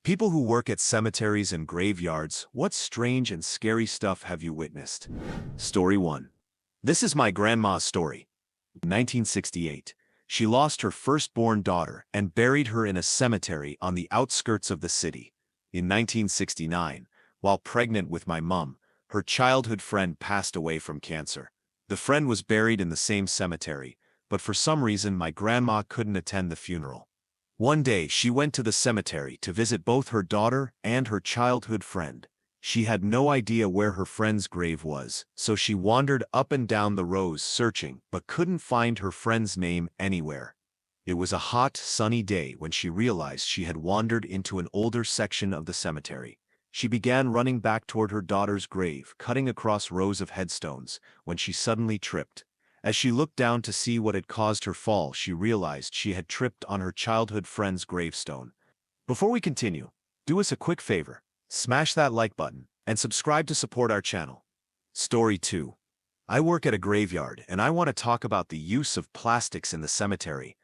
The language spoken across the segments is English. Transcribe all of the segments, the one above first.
People who work at cemeteries and graveyards, what strange and scary stuff have you witnessed? Story 1. This is my grandma's story. 1968. She lost her firstborn daughter and buried her in a cemetery on the outskirts of the city. In 1969, while pregnant with my mum, her childhood friend passed away from cancer. The friend was buried in the same cemetery, but for some reason my grandma couldn't attend the funeral. One day she went to the cemetery to visit both her daughter and her childhood friend. She had no idea where her friend's grave was, so she wandered up and down the rows searching but couldn't find her friend's name anywhere. It was a hot, sunny day when she realized she had wandered into an older section of the cemetery. She began running back toward her daughter's grave, cutting across rows of headstones, when she suddenly tripped. As she looked down to see what had caused her fall, she realized she had tripped on her childhood friend's gravestone. Before we continue, do us a quick favor. Smash that like button and subscribe to support our channel. Story 2. I work at a graveyard and I want to talk about the use of plastics in the cemetery.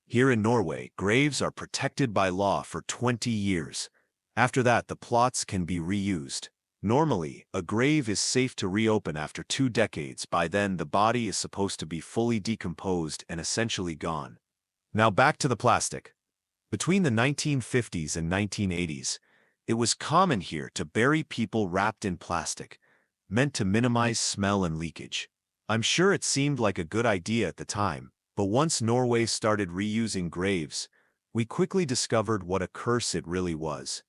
Here in Norway, graves are protected by law for 20 years. After that, the plots can be reused. Normally, a grave is safe to reopen after 2 decades. By then, the body is supposed to be fully decomposed and essentially gone. Now back to the plastic. Between the 1950s and 1980s, it was common here to bury people wrapped in plastic, meant to minimize smell and leakage. I'm sure it seemed like a good idea at the time, but once Norway started reusing graves, we quickly discovered what a curse it really was.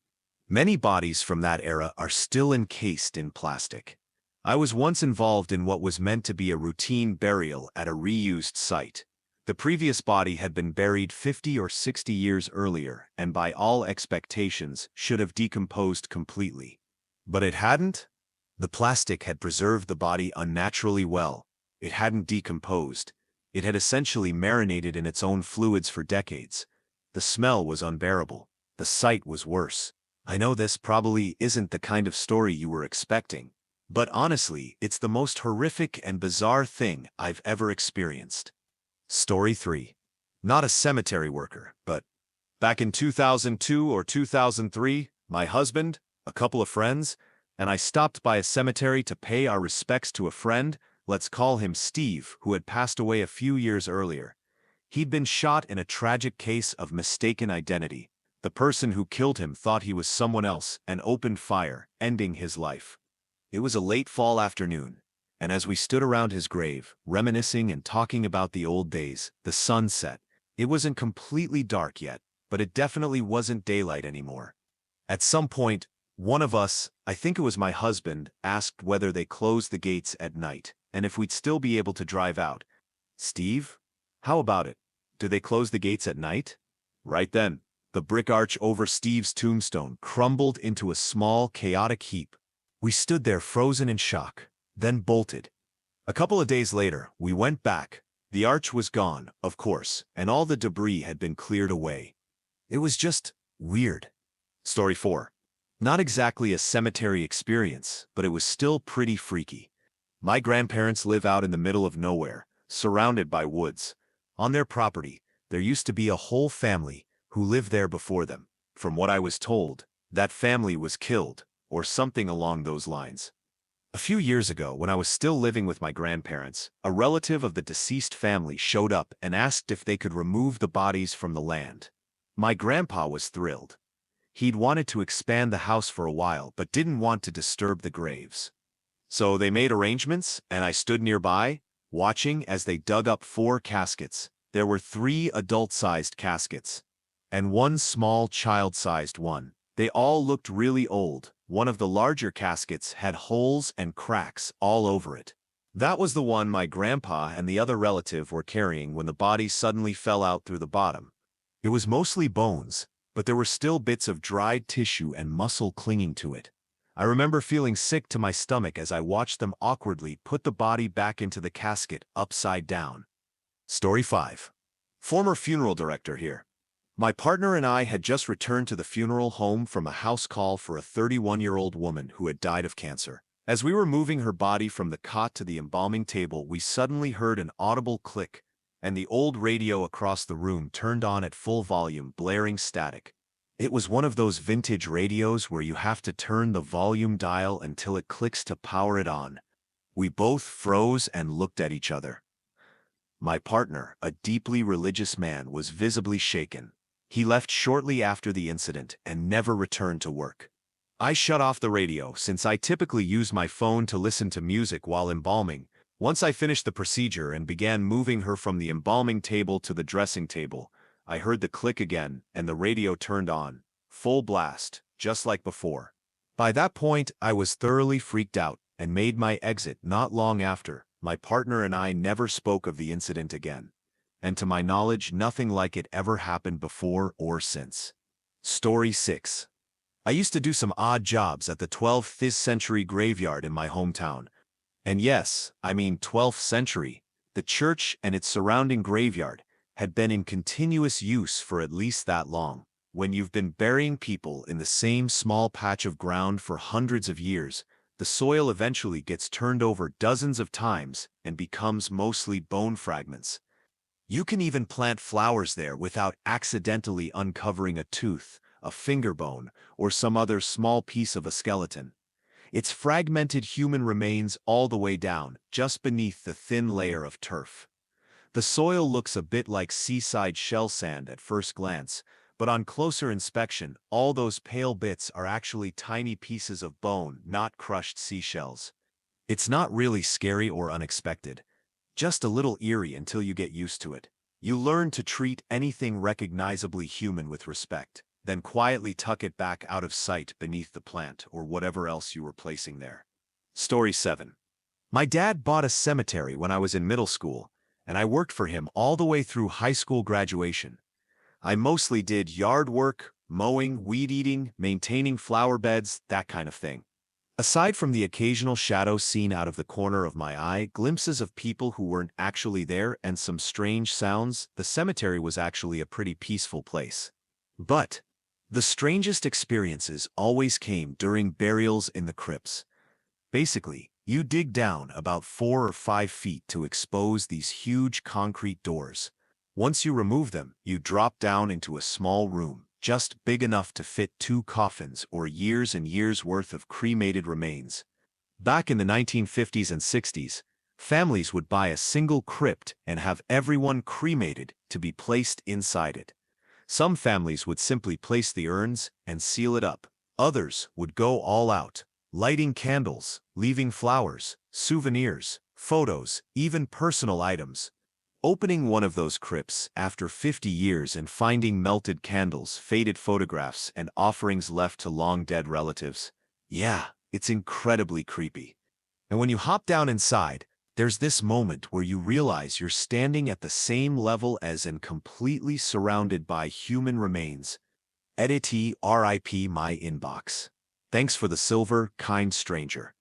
Many bodies from that era are still encased in plastic. I was once involved in what was meant to be a routine burial at a reused site. The previous body had been buried 50 or 60 years earlier and by all expectations should have decomposed completely. But it hadn't. The plastic had preserved the body unnaturally well. It hadn't decomposed. It had essentially marinated in its own fluids for decades. The smell was unbearable. The sight was worse. I know this probably isn't the kind of story you were expecting, but honestly, it's the most horrific and bizarre thing I've ever experienced. Story 3. Not a cemetery worker, but back in 2002 or 2003, my husband, a couple of friends, and I stopped by a cemetery to pay our respects to a friend, let's call him Steve, who had passed away a few years earlier. He'd been shot in a tragic case of mistaken identity. The person who killed him thought he was someone else and opened fire, ending his life. It was a late fall afternoon, and as we stood around his grave, reminiscing and talking about the old days, the sun set. It wasn't completely dark yet, but it definitely wasn't daylight anymore. At some point, one of us, I think it was my husband, asked whether they closed the gates at night, and if we'd still be able to drive out. Steve? How about it? Do they close the gates at night? Right then, the brick arch over Steve's tombstone crumbled into a small, chaotic heap. We stood there frozen in shock, then bolted. A couple of days later, we went back. The arch was gone, of course, and all the debris had been cleared away. It was just weird. Story 4. Not exactly a cemetery experience, but it was still pretty freaky. My grandparents live out in the middle of nowhere, surrounded by woods. On their property, there used to be a whole family who lived there before them. From what I was told, that family was killed, or something along those lines. A few years ago, when I was still living with my grandparents, a relative of the deceased family showed up and asked if they could remove the bodies from the land. My grandpa was thrilled. He'd wanted to expand the house for a while, but didn't want to disturb the graves. So they made arrangements, and I stood nearby, watching as they dug up 4 caskets. There were 3 adult-sized caskets, and 1 small child-sized one. They all looked really old. One of the larger caskets had holes and cracks all over it. That was the one my grandpa and the other relative were carrying when the body suddenly fell out through the bottom. It was mostly bones, but there were still bits of dried tissue and muscle clinging to it. I remember feeling sick to my stomach as I watched them awkwardly put the body back into the casket upside down. Story 5. Former funeral director here. My partner and I had just returned to the funeral home from a house call for a 31-year-old woman who had died of cancer. As we were moving her body from the cot to the embalming table, we suddenly heard an audible click, and the old radio across the room turned on at full volume, blaring static. It was one of those vintage radios where you have to turn the volume dial until it clicks to power it on. We both froze and looked at each other. My partner, a deeply religious man, was visibly shaken. He left shortly after the incident and never returned to work. I shut off the radio since I typically use my phone to listen to music while embalming. Once I finished the procedure and began moving her from the embalming table to the dressing table, I heard the click again and the radio turned on, full blast, just like before. By that point, I was thoroughly freaked out and made my exit not long after. My partner and I never spoke of the incident again, and to my knowledge, nothing like it ever happened before or since. Story 6. I used to do some odd jobs at the 12th century graveyard in my hometown. And yes, I mean 12th century. The church and its surrounding graveyard had been in continuous use for at least that long. When you've been burying people in the same small patch of ground for hundreds of years, the soil eventually gets turned over dozens of times and becomes mostly bone fragments. You can even plant flowers there without accidentally uncovering a tooth, a finger bone, or some other small piece of a skeleton. It's fragmented human remains all the way down, just beneath the thin layer of turf. The soil looks a bit like seaside shell sand at first glance, but on closer inspection, all those pale bits are actually tiny pieces of bone, not crushed seashells. It's not really scary or unexpected, just a little eerie until you get used to it. You learn to treat anything recognizably human with respect, then quietly tuck it back out of sight beneath the plant or whatever else you were placing there. Story 7. My dad bought a cemetery when I was in middle school, and I worked for him all the way through high school graduation. I mostly did yard work, mowing, weed eating, maintaining flower beds, that kind of thing. Aside from the occasional shadow seen out of the corner of my eye, glimpses of people who weren't actually there, and some strange sounds, the cemetery was actually a pretty peaceful place. But the strangest experiences always came during burials in the crypts. Basically, you dig down about 4 or 5 feet to expose these huge concrete doors. Once you remove them, you drop down into a small room, just big enough to fit 2 coffins or years and years worth of cremated remains. Back in the 1950s and 60s, families would buy a single crypt and have everyone cremated to be placed inside it. Some families would simply place the urns and seal it up. Others would go all out, lighting candles, leaving flowers, souvenirs, photos, even personal items. Opening one of those crypts after 50 years and finding melted candles, faded photographs, and offerings left to long-dead relatives. Yeah, it's incredibly creepy. And when you hop down inside, there's this moment where you realize you're standing at the same level as and completely surrounded by human remains. Edit RIP my inbox. Thanks for the silver, kind stranger.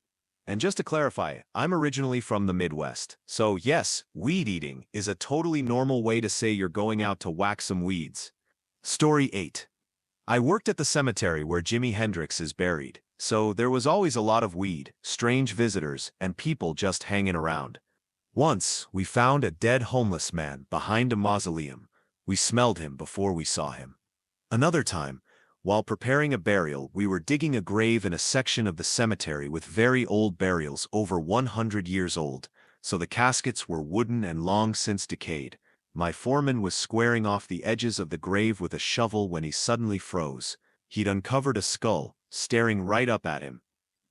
And just to clarify, I'm originally from the Midwest, so yes, weed eating is a totally normal way to say you're going out to whack some weeds. Story 8. I worked at the cemetery where Jimi Hendrix is buried, so there was always a lot of weed, strange visitors, and people just hanging around. Once, we found a dead homeless man behind a mausoleum. We smelled him before we saw him. Another time, while preparing a burial, we were digging a grave in a section of the cemetery with very old burials over 100 years old, so the caskets were wooden and long since decayed. My foreman was squaring off the edges of the grave with a shovel when he suddenly froze. He'd uncovered a skull, staring right up at him.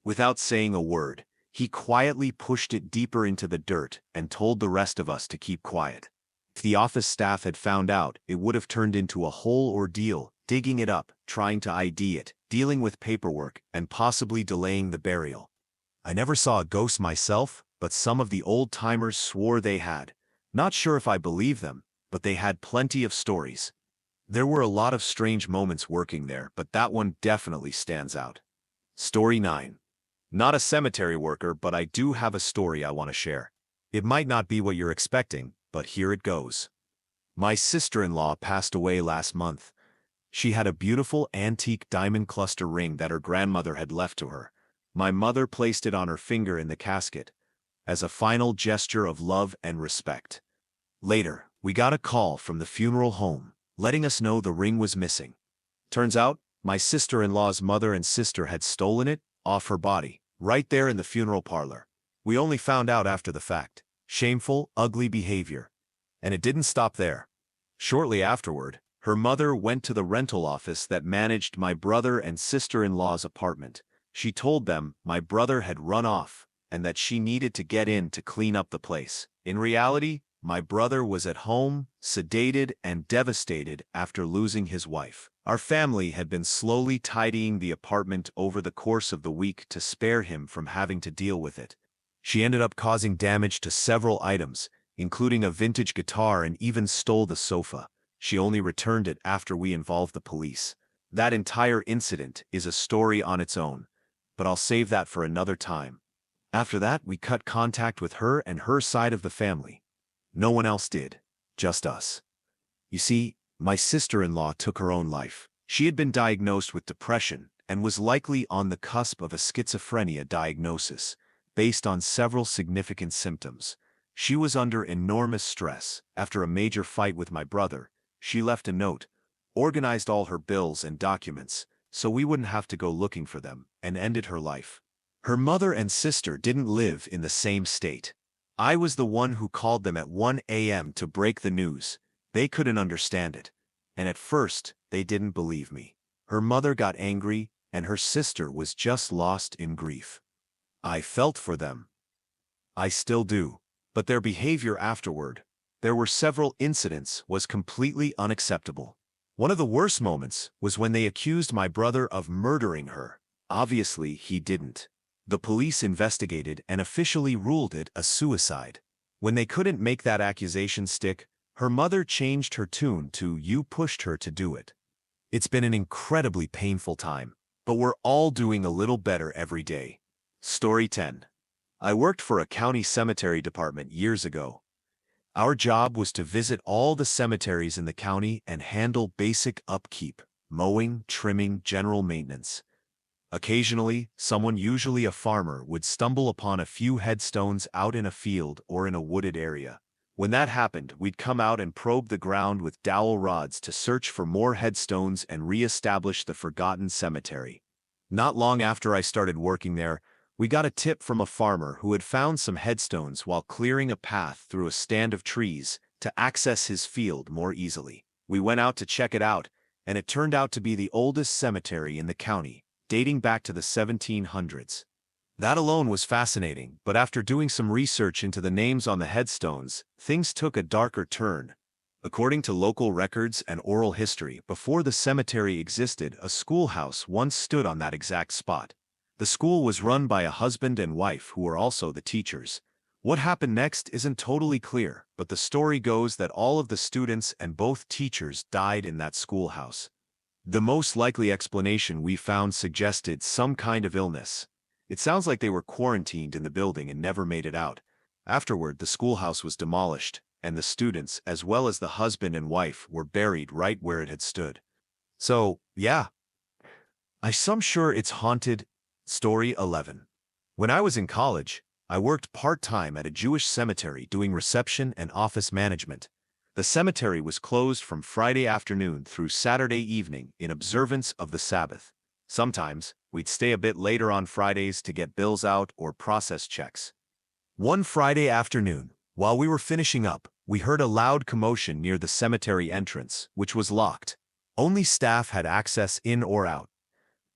Without saying a word, he quietly pushed it deeper into the dirt and told the rest of us to keep quiet. If the office staff had found out, it would have turned into a whole ordeal, digging it up, trying to ID it, dealing with paperwork, and possibly delaying the burial. I never saw a ghost myself, but some of the old-timers swore they had. Not sure if I believe them, but they had plenty of stories. There were a lot of strange moments working there, but that one definitely stands out. Story 9. Not a cemetery worker, but I do have a story I want to share. It might not be what you're expecting, but here it goes. My sister-in-law passed away last month. She had a beautiful antique diamond cluster ring that her grandmother had left to her. My mother placed it on her finger in the casket, as a final gesture of love and respect. Later, we got a call from the funeral home, letting us know the ring was missing. Turns out, my sister-in-law's mother and sister had stolen it off her body, right there in the funeral parlor. We only found out after the fact. Shameful, ugly behavior. And it didn't stop there. Shortly afterward, her mother went to the rental office that managed my brother and sister-in-law's apartment. She told them my brother had run off and that she needed to get in to clean up the place. In reality, my brother was at home, sedated and devastated after losing his wife. Our family had been slowly tidying the apartment over the course of the week to spare him from having to deal with it. She ended up causing damage to several items, including a vintage guitar, and even stole the sofa. She only returned it after we involved the police. That entire incident is a story on its own, but I'll save that for another time. After that, we cut contact with her and her side of the family. No one else did, just us. You see, my sister-in-law took her own life. She had been diagnosed with depression and was likely on the cusp of a schizophrenia diagnosis, based on several significant symptoms. She was under enormous stress. After a major fight with my brother, she left a note, organized all her bills and documents, so we wouldn't have to go looking for them, and ended her life. Her mother and sister didn't live in the same state. I was the one who called them at 1 a.m. to break the news. They couldn't understand it, and at first, they didn't believe me. Her mother got angry, and her sister was just lost in grief. I felt for them. I still do. But their behavior afterward, there were several incidents, was completely unacceptable. One of the worst moments was when they accused my brother of murdering her. Obviously, he didn't. The police investigated and officially ruled it a suicide. When they couldn't make that accusation stick, her mother changed her tune to "you pushed her to do it." It's been an incredibly painful time, but we're all doing a little better every day. Story 10. I worked for a county cemetery department years ago. Our job was to visit all the cemeteries in the county and handle basic upkeep, mowing, trimming, general maintenance. Occasionally, someone, usually a farmer, would stumble upon a few headstones out in a field or in a wooded area. When that happened, we'd come out and probe the ground with dowel rods to search for more headstones and re-establish the forgotten cemetery. Not long after I started working there, we got a tip from a farmer who had found some headstones while clearing a path through a stand of trees to access his field more easily. We went out to check it out, and it turned out to be the oldest cemetery in the county, dating back to the 1700s. That alone was fascinating, but after doing some research into the names on the headstones, things took a darker turn. According to local records and oral history, before the cemetery existed, a schoolhouse once stood on that exact spot. The school was run by a husband and wife who were also the teachers. What happened next isn't totally clear, but the story goes that all of the students and both teachers died in that schoolhouse. The most likely explanation we found suggested some kind of illness. It sounds like they were quarantined in the building and never made it out. Afterward, the schoolhouse was demolished, and the students, as well as the husband and wife, were buried right where it had stood. So, yeah, I'm sure it's haunted. Story 11. When I was in college, I worked part-time at a Jewish cemetery doing reception and office management. The cemetery was closed from Friday afternoon through Saturday evening in observance of the Sabbath. Sometimes, we'd stay a bit later on Fridays to get bills out or process checks. One Friday afternoon, while we were finishing up, we heard a loud commotion near the cemetery entrance, which was locked. Only staff had access in or out.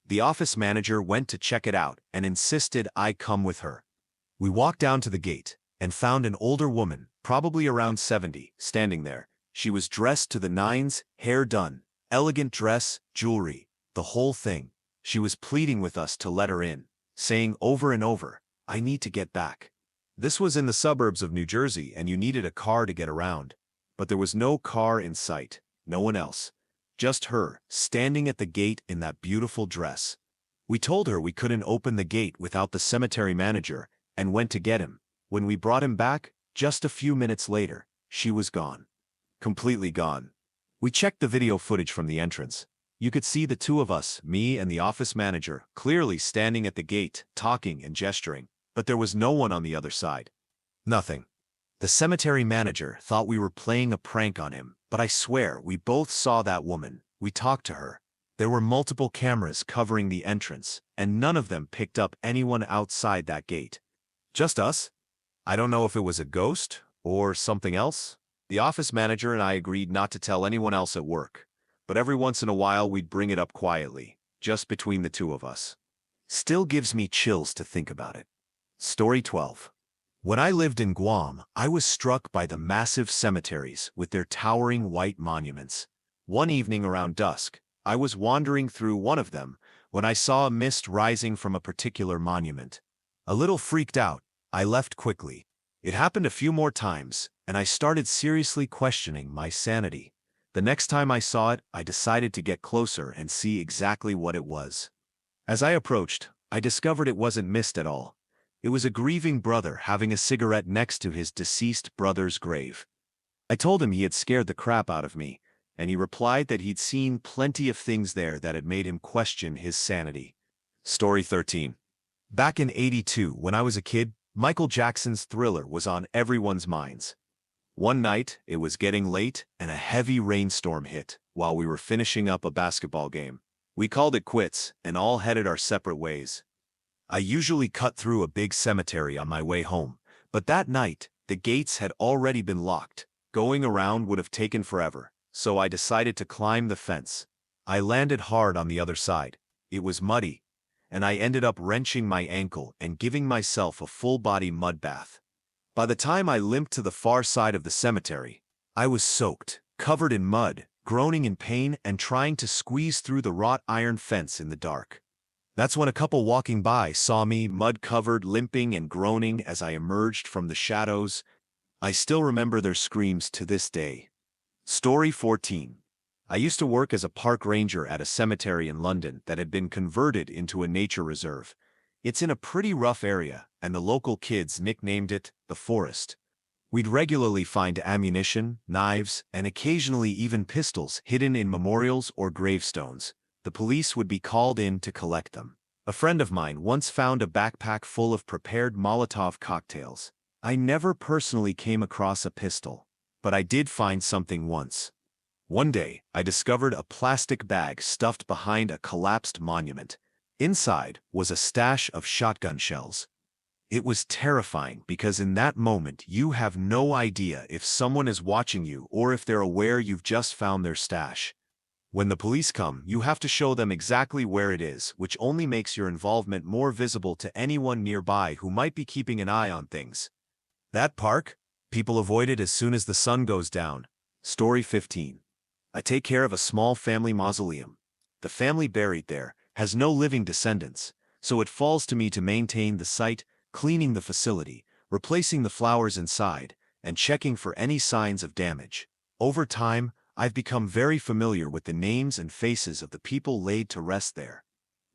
The office manager went to check it out and insisted I come with her. We walked down to the gate and found an older woman, probably around 70, standing there. She was dressed to the nines, hair done, elegant dress, jewelry, the whole thing. She was pleading with us to let her in, saying over and over, "I need to get back." This was in the suburbs of New Jersey and you needed a car to get around. But there was no car in sight, no one else. Just her, standing at the gate in that beautiful dress. We told her we couldn't open the gate without the cemetery manager and went to get him. When we brought him back, just a few minutes later, she was gone. Completely gone. We checked the video footage from the entrance. You could see the two of us, me and the office manager, clearly standing at the gate, talking and gesturing, but there was no one on the other side. Nothing. The cemetery manager thought we were playing a prank on him, but I swear we both saw that woman. We talked to her. There were multiple cameras covering the entrance, and none of them picked up anyone outside that gate. Just us? I don't know if it was a ghost or something else. The office manager and I agreed not to tell anyone else at work, but every once in a while we'd bring it up quietly, just between the two of us. Still gives me chills to think about it. Story 12. When I lived in Guam, I was struck by the massive cemeteries with their towering white monuments. One evening around dusk, I was wandering through one of them when I saw a mist rising from a particular monument. A little freaked out, I left quickly. It happened a few more times, and I started seriously questioning my sanity. The next time I saw it, I decided to get closer and see exactly what it was. As I approached, I discovered it wasn't mist at all. It was a grieving brother having a cigarette next to his deceased brother's grave. I told him he had scared the crap out of me, and he replied that he'd seen plenty of things there that had made him question his sanity. Story 13. Back in '82, when I was a kid, Michael Jackson's Thriller was on everyone's minds. One night, it was getting late, and a heavy rainstorm hit while we were finishing up a basketball game. We called it quits and all headed our separate ways. I usually cut through a big cemetery on my way home, but that night, the gates had already been locked. Going around would have taken forever, so I decided to climb the fence. I landed hard on the other side. It was muddy, and I ended up wrenching my ankle and giving myself a full-body mud bath. By the time I limped to the far side of the cemetery, I was soaked, covered in mud, groaning in pain and trying to squeeze through the wrought iron fence in the dark. That's when a couple walking by saw me, mud-covered, limping and groaning as I emerged from the shadows. I still remember their screams to this day. Story 14. I used to work as a park ranger at a cemetery in London that had been converted into a nature reserve. It's in a pretty rough area, and the local kids nicknamed it the Forest. We'd regularly find ammunition, knives, and occasionally even pistols hidden in memorials or gravestones. The police would be called in to collect them. A friend of mine once found a backpack full of prepared Molotov cocktails. I never personally came across a pistol, but I did find something once. One day, I discovered a plastic bag stuffed behind a collapsed monument. Inside was a stash of shotgun shells. It was terrifying because in that moment you have no idea if someone is watching you or if they're aware you've just found their stash. When the police come, you have to show them exactly where it is, which only makes your involvement more visible to anyone nearby who might be keeping an eye on things. That park? People avoid it as soon as the sun goes down. Story 15. I take care of a small family mausoleum. The family buried there has no living descendants, so it falls to me to maintain the site, cleaning the facility, replacing the flowers inside, and checking for any signs of damage. Over time, I've become very familiar with the names and faces of the people laid to rest there.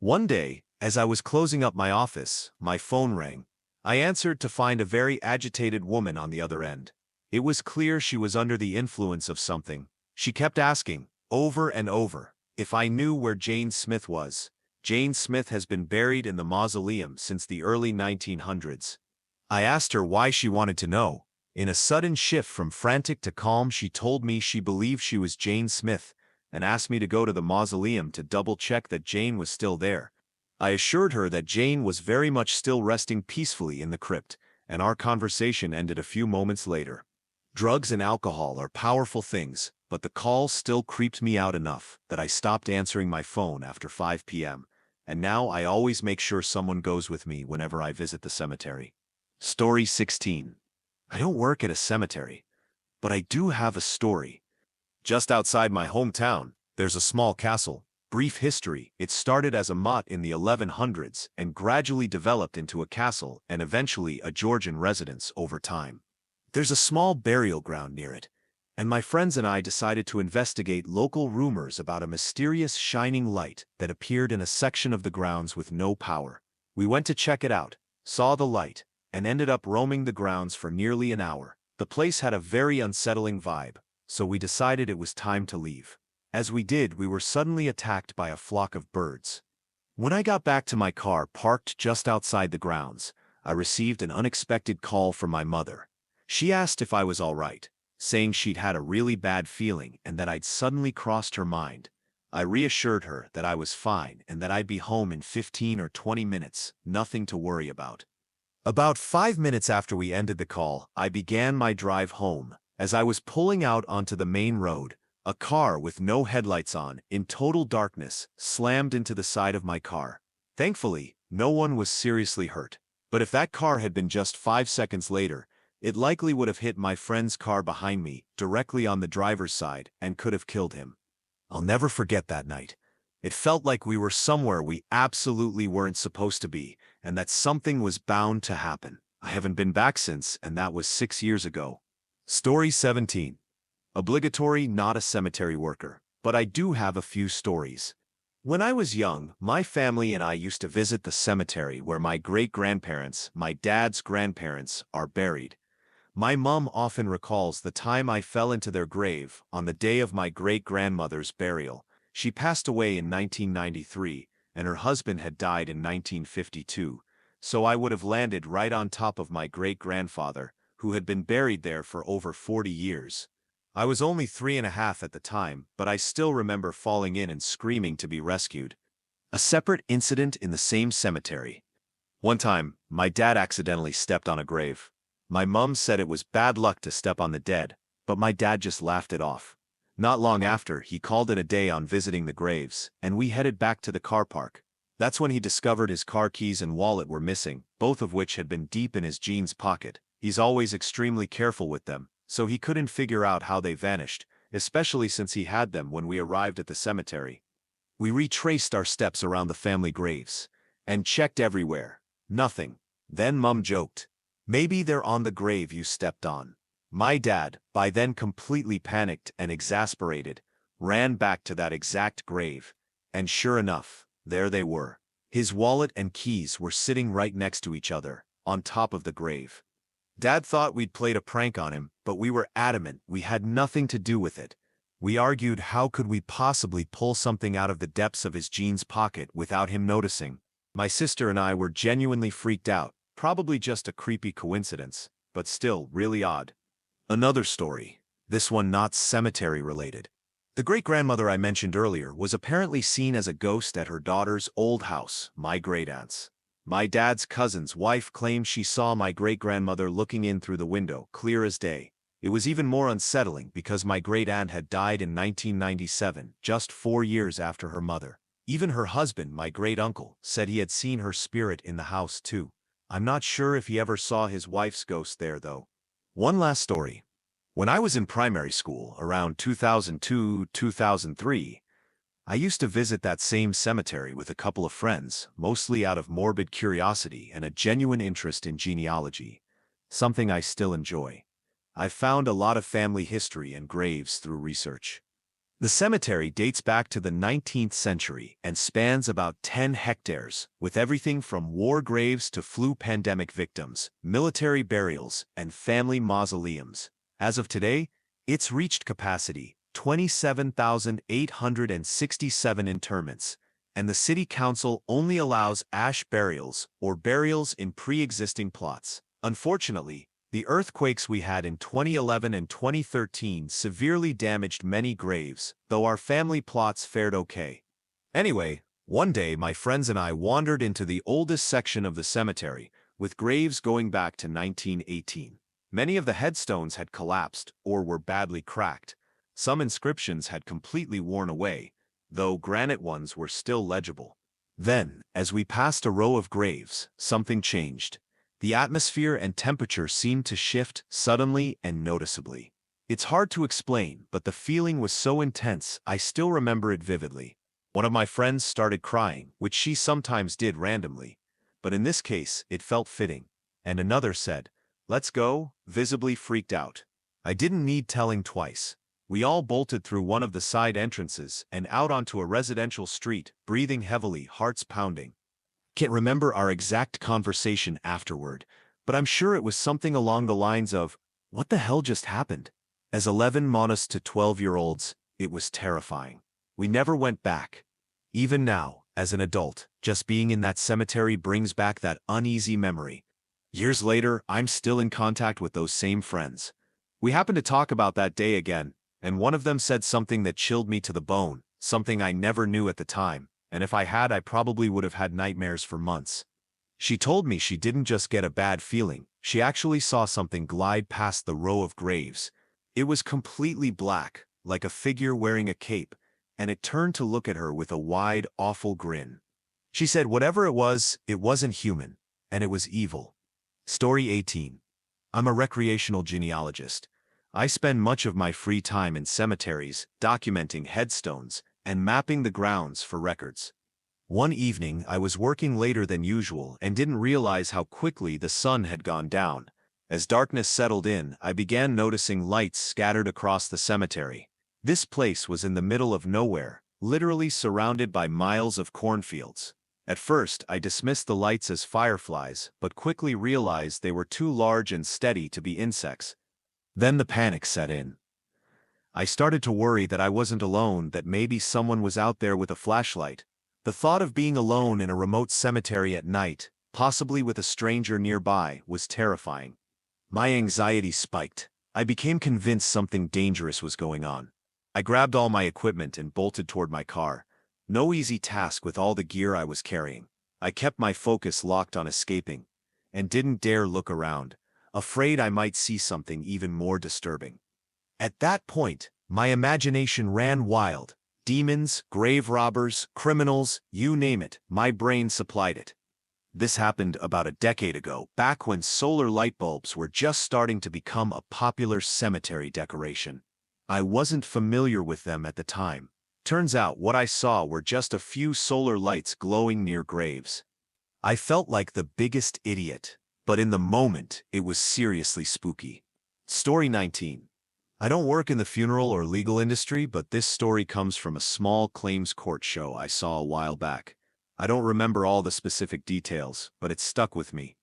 One day, as I was closing up my office, my phone rang. I answered to find a very agitated woman on the other end. It was clear she was under the influence of something. She kept asking, over and over, if I knew where Jane Smith was. Jane Smith has been buried in the mausoleum since the early 1900s. I asked her why she wanted to know. In a sudden shift from frantic to calm, she told me she believed she was Jane Smith and asked me to go to the mausoleum to double-check that Jane was still there. I assured her that Jane was very much still resting peacefully in the crypt, and our conversation ended a few moments later. Drugs and alcohol are powerful things, but the call still creeped me out enough that I stopped answering my phone after 5 p.m., and now I always make sure someone goes with me whenever I visit the cemetery. Story 16. I don't work at a cemetery, but I do have a story. Just outside my hometown, there's a small castle. Brief history: it started as a motte in the 1100s and gradually developed into a castle and eventually a Georgian residence over time. There's a small burial ground near it, and my friends and I decided to investigate local rumors about a mysterious shining light that appeared in a section of the grounds with no power. We went to check it out, saw the light, and ended up roaming the grounds for nearly an hour. The place had a very unsettling vibe, so we decided it was time to leave. As we did, we were suddenly attacked by a flock of birds. When I got back to my car parked just outside the grounds, I received an unexpected call from my mother. She asked if I was all right, saying she'd had a really bad feeling and that I'd suddenly crossed her mind. I reassured her that I was fine and that I'd be home in 15 or 20 minutes, nothing to worry about. About 5 minutes after we ended the call, I began my drive home. As I was pulling out onto the main road, a car with no headlights on, in total darkness, slammed into the side of my car. Thankfully, no one was seriously hurt. But if that car had been just 5 seconds later, it likely would have hit my friend's car behind me, directly on the driver's side, and could have killed him. I'll never forget that night. It felt like we were somewhere we absolutely weren't supposed to be, and that something was bound to happen. I haven't been back since, and that was 6 years ago. Story 17. Obligatory, not a cemetery worker, but I do have a few stories. When I was young, my family and I used to visit the cemetery where my great-grandparents, my dad's grandparents, are buried. My mom often recalls the time I fell into their grave on the day of my great-grandmother's burial. She passed away in 1993, and her husband had died in 1952, so I would have landed right on top of my great-grandfather, who had been buried there for over 40 years. I was only 3.5 at the time, but I still remember falling in and screaming to be rescued. A separate incident in the same cemetery. One time, my dad accidentally stepped on a grave. My mum said it was bad luck to step on the dead, but my dad just laughed it off. Not long after, he called it a day on visiting the graves, and we headed back to the car park. That's when he discovered his car keys and wallet were missing, both of which had been deep in his jeans pocket. He's always extremely careful with them, so he couldn't figure out how they vanished, especially since he had them when we arrived at the cemetery. We retraced our steps around the family graves, and checked everywhere. Nothing. Then Mum joked, "Maybe they're on the grave you stepped on." My dad, by then completely panicked and exasperated, ran back to that exact grave, and sure enough, there they were. His wallet and keys were sitting right next to each other, on top of the grave. Dad thought we'd played a prank on him, but we were adamant we had nothing to do with it. We argued how could we possibly pull something out of the depths of his jeans pocket without him noticing. My sister and I were genuinely freaked out, probably just a creepy coincidence, but still really odd. Another story, this one not cemetery related. The great-grandmother I mentioned earlier was apparently seen as a ghost at her daughter's old house, my great-aunt's. My dad's cousin's wife claimed she saw my great-grandmother looking in through the window, clear as day. It was even more unsettling because my great-aunt had died in 1997, just 4 years after her mother. Even her husband, my great-uncle, said he had seen her spirit in the house too. I'm not sure if he ever saw his wife's ghost there, though. One last story. When I was in primary school, around 2002-2003, I used to visit that same cemetery with a couple of friends, mostly out of morbid curiosity and a genuine interest in genealogy, something I still enjoy. I've found a lot of family history and graves through research. The cemetery dates back to the 19th century and spans about 10 hectares, with everything from war graves to flu pandemic victims, military burials, and family mausoleums. As of today, it's reached capacity, 27,867 interments, and the city council only allows ash burials or burials in pre-existing plots. Unfortunately, the earthquakes we had in 2011 and 2013 severely damaged many graves, though our family plots fared okay. Anyway, one day my friends and I wandered into the oldest section of the cemetery, with graves going back to 1918. Many of the headstones had collapsed or were badly cracked. Some inscriptions had completely worn away, though granite ones were still legible. Then, as we passed a row of graves, something changed. The atmosphere and temperature seemed to shift suddenly and noticeably. It's hard to explain, but the feeling was so intense I still remember it vividly. One of my friends started crying, which she sometimes did randomly, but in this case it felt fitting, and another said, "Let's go," visibly freaked out. I didn't need telling twice. We all bolted through one of the side entrances and out onto a residential street, breathing heavily, hearts pounding. Can't remember our exact conversation afterward, but I'm sure it was something along the lines of, "What the hell just happened?" As 11 modest to 12-year-olds, it was terrifying. We never went back. Even now, as an adult, just being in that cemetery brings back that uneasy memory. Years later, I'm still in contact with those same friends. We happened to talk about that day again, and one of them said something that chilled me to the bone, something I never knew at the time, and if I had, I probably would have had nightmares for months. She told me she didn't just get a bad feeling, she actually saw something glide past the row of graves. It was completely black, like a figure wearing a cape, and it turned to look at her with a wide, awful grin. She said whatever it wasn't human, and it was evil. Story 18. I'm a recreational genealogist. I spend much of my free time in cemeteries, documenting headstones, and mapping the grounds for records. One evening, I was working later than usual and didn't realize how quickly the sun had gone down. As darkness settled in, I began noticing lights scattered across the cemetery. This place was in the middle of nowhere, literally surrounded by miles of cornfields. At first, I dismissed the lights as fireflies, but quickly realized they were too large and steady to be insects. Then the panic set in. I started to worry that I wasn't alone, that maybe someone was out there with a flashlight. The thought of being alone in a remote cemetery at night, possibly with a stranger nearby, was terrifying. My anxiety spiked. I became convinced something dangerous was going on. I grabbed all my equipment and bolted toward my car. No easy task with all the gear I was carrying. I kept my focus locked on escaping, and didn't dare look around, afraid I might see something even more disturbing. At that point, my imagination ran wild. Demons, grave robbers, criminals, you name it, my brain supplied it. This happened about a decade ago, back when solar light bulbs were just starting to become a popular cemetery decoration. I wasn't familiar with them at the time. Turns out what I saw were just a few solar lights glowing near graves. I felt like the biggest idiot, but in the moment, it was seriously spooky. Story 19. I don't work in the funeral or legal industry, but this story comes from a small claims court show I saw a while back. I don't remember all the specific details, but it stuck with me.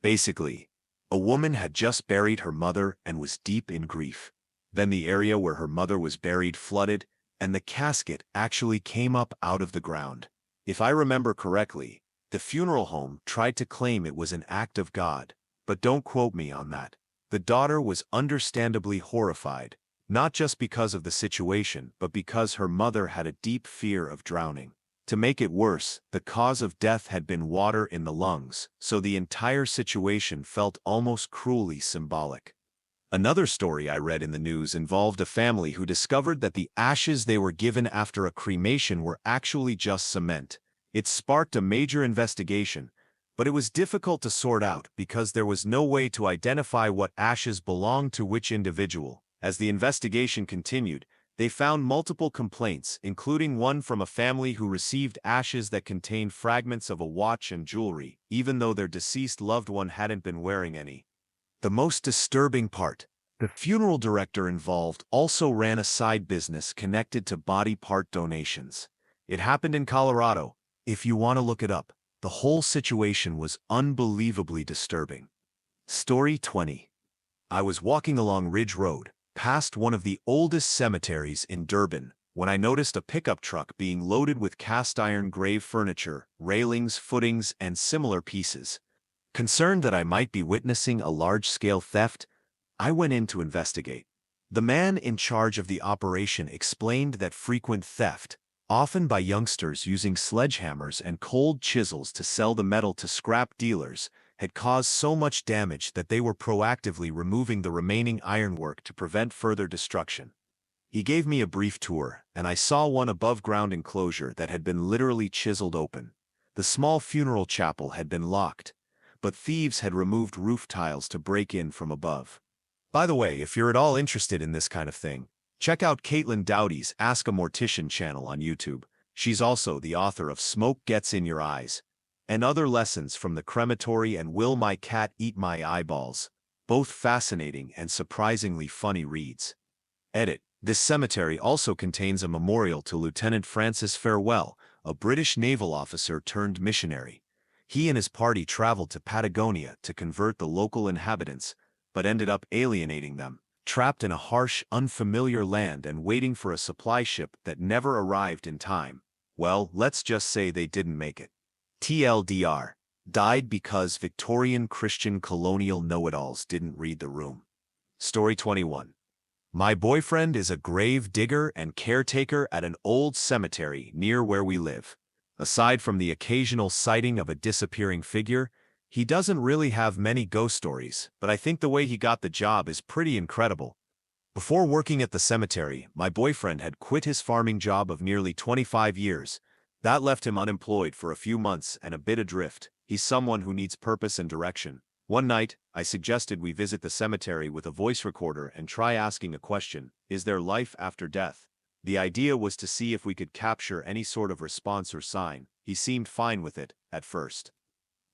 Basically, a woman had just buried her mother and was deep in grief. Then the area where her mother was buried flooded, and the casket actually came up out of the ground. If I remember correctly, the funeral home tried to claim it was an act of God, but don't quote me on that. The daughter was understandably horrified, not just because of the situation, but because her mother had a deep fear of drowning. To make it worse, the cause of death had been water in the lungs, so the entire situation felt almost cruelly symbolic. Another story I read in the news involved a family who discovered that the ashes they were given after a cremation were actually just cement. It sparked a major investigation, but it was difficult to sort out because there was no way to identify what ashes belonged to which individual. As the investigation continued, they found multiple complaints, including one from a family who received ashes that contained fragments of a watch and jewelry, even though their deceased loved one hadn't been wearing any. The most disturbing part: the funeral director involved also ran a side business connected to body part donations. It happened in Colorado. If you want to look it up, the whole situation was unbelievably disturbing. Story 20. I was walking along Ridge Road, past one of the oldest cemeteries in Durban, when I noticed a pickup truck being loaded with cast iron grave furniture, railings, footings, and similar pieces. Concerned that I might be witnessing a large-scale theft, I went in to investigate. The man in charge of the operation explained that frequent theft, often by youngsters using sledgehammers and cold chisels to sell the metal to scrap dealers, had caused so much damage that they were proactively removing the remaining ironwork to prevent further destruction. He gave me a brief tour, and I saw one above-ground enclosure that had been literally chiseled open. The small funeral chapel had been locked, but thieves had removed roof tiles to break in from above. By the way, if you're at all interested in this kind of thing, check out Caitlin Dowdy's Ask a Mortician channel on YouTube. She's also the author of Smoke Gets in Your Eyes and Other Lessons from the Crematory and Will My Cat Eat My Eyeballs, both fascinating and surprisingly funny reads. Edit. This cemetery also contains a memorial to Lieutenant Francis Farewell, a British naval officer turned missionary. He and his party traveled to Patagonia to convert the local inhabitants, but ended up alienating them, trapped in a harsh, unfamiliar land and waiting for a supply ship that never arrived in time. Well, let's just say they didn't make it. TLDR. Died because Victorian Christian colonial know-it-alls didn't read the room. Story 21. My boyfriend is a grave digger and caretaker at an old cemetery near where we live. Aside from the occasional sighting of a disappearing figure, he doesn't really have many ghost stories, but I think the way he got the job is pretty incredible. Before working at the cemetery, my boyfriend had quit his farming job of nearly 25 years. That left him unemployed for a few months and a bit adrift. He's someone who needs purpose and direction. One night, I suggested we visit the cemetery with a voice recorder and try asking a question: is there life after death? The idea was to see if we could capture any sort of response or sign. He seemed fine with it, at first.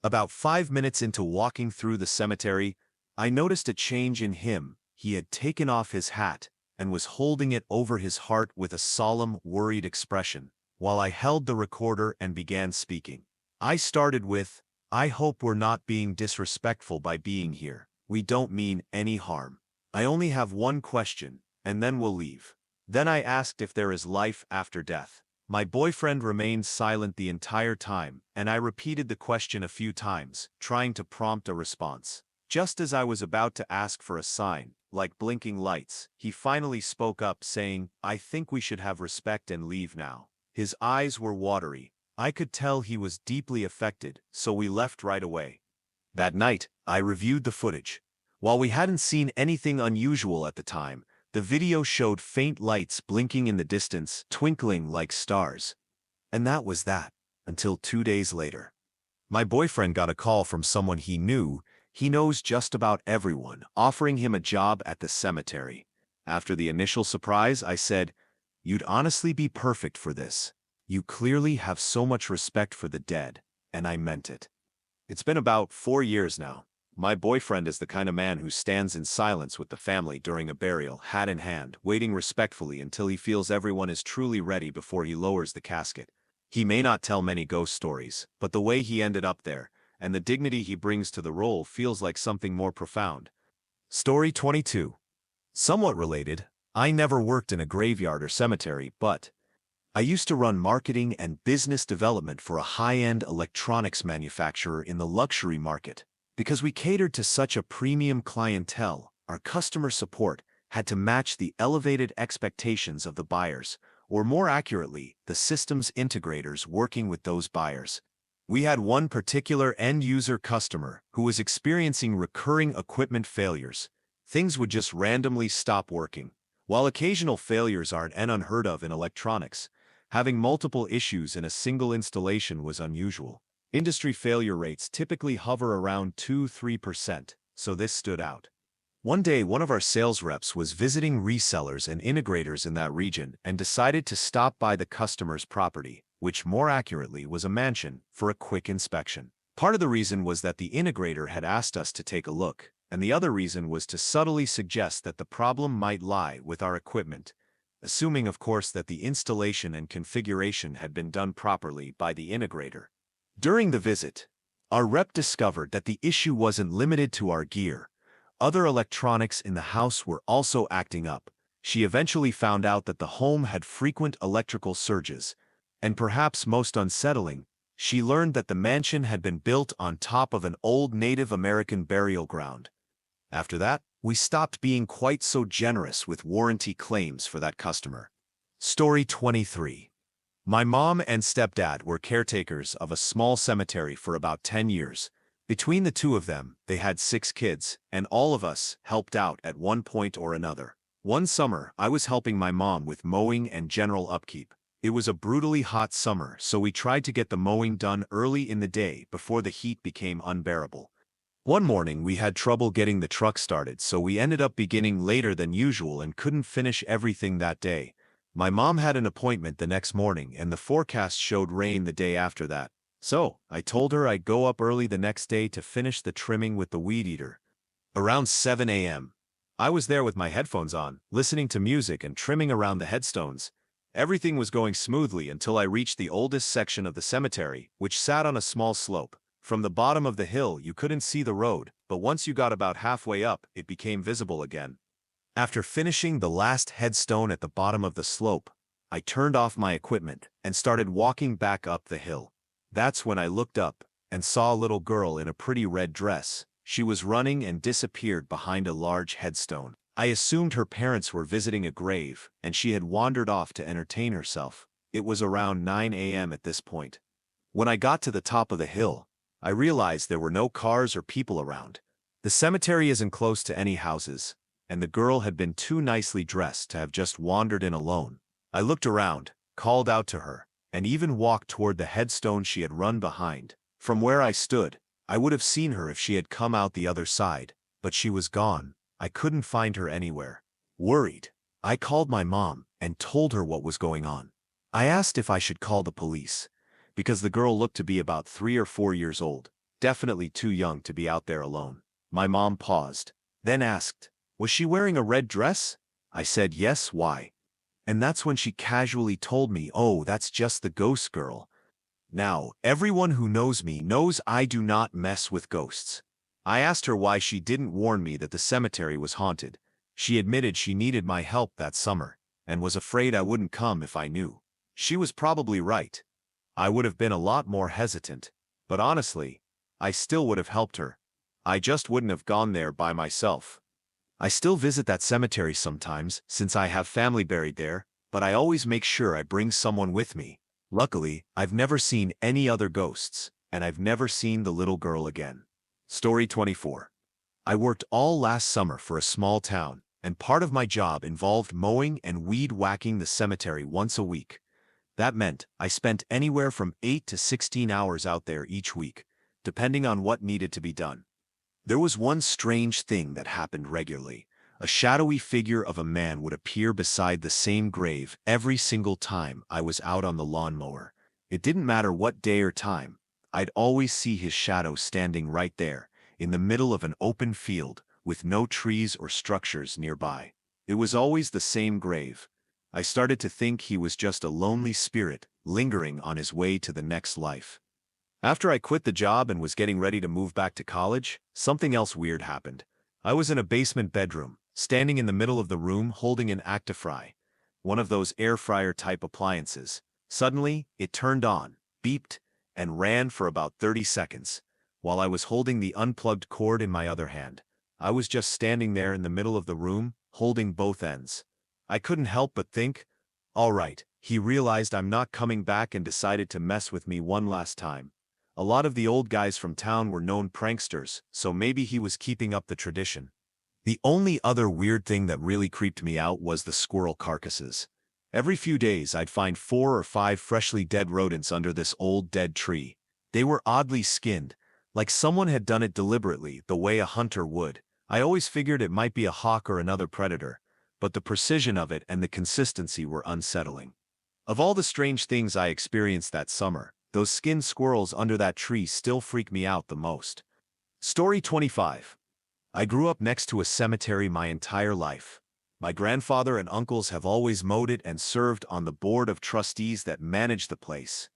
About 5 minutes into walking through the cemetery, I noticed a change in him. He had taken off his hat and was holding it over his heart with a solemn, worried expression, while I held the recorder and began speaking. I started with, "I hope we're not being disrespectful by being here. We don't mean any harm. I only have one question, and then we'll leave." Then I asked if there is life after death. My boyfriend remained silent the entire time, and I repeated the question a few times, trying to prompt a response. Just as I was about to ask for a sign, like blinking lights, he finally spoke up, saying, "I think we should have respect and leave now." His eyes were watery. I could tell he was deeply affected, so we left right away. That night, I reviewed the footage. While we hadn't seen anything unusual at the time, the video showed faint lights blinking in the distance, twinkling like stars. And that was that, until 2 days later. My boyfriend got a call from someone he knew. He knows just about everyone, offering him a job at the cemetery. After the initial surprise, I said, "You'd honestly be perfect for this. You clearly have so much respect for the dead," and I meant it. It's been about 4 years now. My boyfriend is the kind of man who stands in silence with the family during a burial, hat in hand, waiting respectfully until he feels everyone is truly ready before he lowers the casket. He may not tell many ghost stories, but the way he ended up there, and the dignity he brings to the role, feels like something more profound. Story 22. Somewhat related, I never worked in a graveyard or cemetery, but I used to run marketing and business development for a high-end electronics manufacturer in the luxury market. Because we catered to such a premium clientele, our customer support had to match the elevated expectations of the buyers, or more accurately, the systems integrators working with those buyers. We had one particular end-user customer who was experiencing recurring equipment failures. Things would just randomly stop working. While occasional failures aren't unheard of in electronics, having multiple issues in a single installation was unusual. Industry failure rates typically hover around 2–3%, so this stood out. One day, one of our sales reps was visiting resellers and integrators in that region and decided to stop by the customer's property, which more accurately was a mansion, for a quick inspection. Part of the reason was that the integrator had asked us to take a look, and the other reason was to subtly suggest that the problem might lie with our equipment, assuming, of course, that the installation and configuration had been done properly by the integrator. During the visit, our rep discovered that the issue wasn't limited to our gear. Other electronics in the house were also acting up. She eventually found out that the home had frequent electrical surges, and perhaps most unsettling, she learned that the mansion had been built on top of an old Native American burial ground. After that, we stopped being quite so generous with warranty claims for that customer. Story 23. My mom and stepdad were caretakers of a small cemetery for about 10 years. Between the two of them, they had 6 kids, and all of us helped out at one point or another. One summer, I was helping my mom with mowing and general upkeep. It was a brutally hot summer, so we tried to get the mowing done early in the day before the heat became unbearable. One morning, we had trouble getting the truck started, so we ended up beginning later than usual and couldn't finish everything that day. My mom had an appointment the next morning, and the forecast showed rain the day after that. So, I told her I'd go up early the next day to finish the trimming with the weed eater. Around 7 a.m., I was there with my headphones on, listening to music and trimming around the headstones. Everything was going smoothly until I reached the oldest section of the cemetery, which sat on a small slope. From the bottom of the hill, you couldn't see the road, but once you got about halfway up, it became visible again. After finishing the last headstone at the bottom of the slope, I turned off my equipment and started walking back up the hill. That's when I looked up and saw a little girl in a pretty red dress. She was running and disappeared behind a large headstone. I assumed her parents were visiting a grave, and she had wandered off to entertain herself. It was around 9 a.m. at this point. When I got to the top of the hill, I realized there were no cars or people around. The cemetery isn't close to any houses, and the girl had been too nicely dressed to have just wandered in alone. I looked around, called out to her, and even walked toward the headstone she had run behind. From where I stood, I would have seen her if she had come out the other side, but she was gone. I couldn't find her anywhere. Worried, I called my mom and told her what was going on. I asked if I should call the police, because the girl looked to be about 3 or 4 years old, definitely too young to be out there alone. My mom paused, then asked, "Was she wearing a red dress?" I said yes, why? And that's when she casually told me, "Oh, that's just the ghost girl." Now, everyone who knows me knows I do not mess with ghosts. I asked her why she didn't warn me that the cemetery was haunted. She admitted she needed my help that summer, and was afraid I wouldn't come if I knew. She was probably right. I would have been a lot more hesitant, but honestly, I still would have helped her. I just wouldn't have gone there by myself. I still visit that cemetery sometimes, since I have family buried there, but I always make sure I bring someone with me. Luckily, I've never seen any other ghosts, and I've never seen the little girl again. Story 24. I worked all last summer for a small town, and part of my job involved mowing and weed whacking the cemetery once a week. That meant I spent anywhere from 8 to 16 hours out there each week, depending on what needed to be done. There was one strange thing that happened regularly. A shadowy figure of a man would appear beside the same grave every single time I was out on the lawnmower. It didn't matter what day or time, I'd always see his shadow standing right there, in the middle of an open field, with no trees or structures nearby. It was always the same grave. I started to think he was just a lonely spirit, lingering on his way to the next life. After I quit the job and was getting ready to move back to college, something else weird happened. I was in a basement bedroom, standing in the middle of the room holding an Actifry, one of those air fryer type appliances. Suddenly, it turned on, beeped, and ran for about 30 seconds, while I was holding the unplugged cord in my other hand. I was just standing there in the middle of the room, holding both ends. I couldn't help but think, all right, he realized I'm not coming back and decided to mess with me one last time. A lot of the old guys from town were known pranksters, so maybe he was keeping up the tradition. The only other weird thing that really creeped me out was the squirrel carcasses. Every few days I'd find 4 or 5 freshly dead rodents under this old dead tree. They were oddly skinned, like someone had done it deliberately, the way a hunter would. I always figured it might be a hawk or another predator, but the precision of it and the consistency were unsettling. Of all the strange things I experienced that summer, those skinned squirrels under that tree still freak me out the most. Story 25. I grew up next to a cemetery my entire life. My grandfather and uncles have always mowed it and served on the board of trustees that managed the place.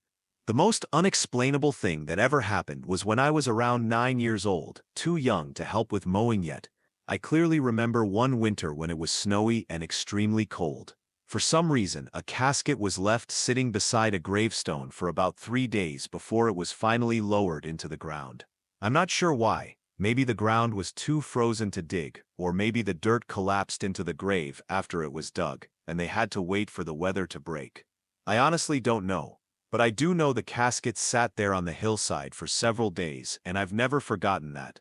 The most unexplainable thing that ever happened was when I was around 9 years old, too young to help with mowing yet. I clearly remember one winter when it was snowy and extremely cold. For some reason, a casket was left sitting beside a gravestone for about 3 days before it was finally lowered into the ground. I'm not sure why. Maybe the ground was too frozen to dig, or maybe the dirt collapsed into the grave after it was dug, and they had to wait for the weather to break. I honestly don't know, but I do know the casket sat there on the hillside for several days, and I've never forgotten that.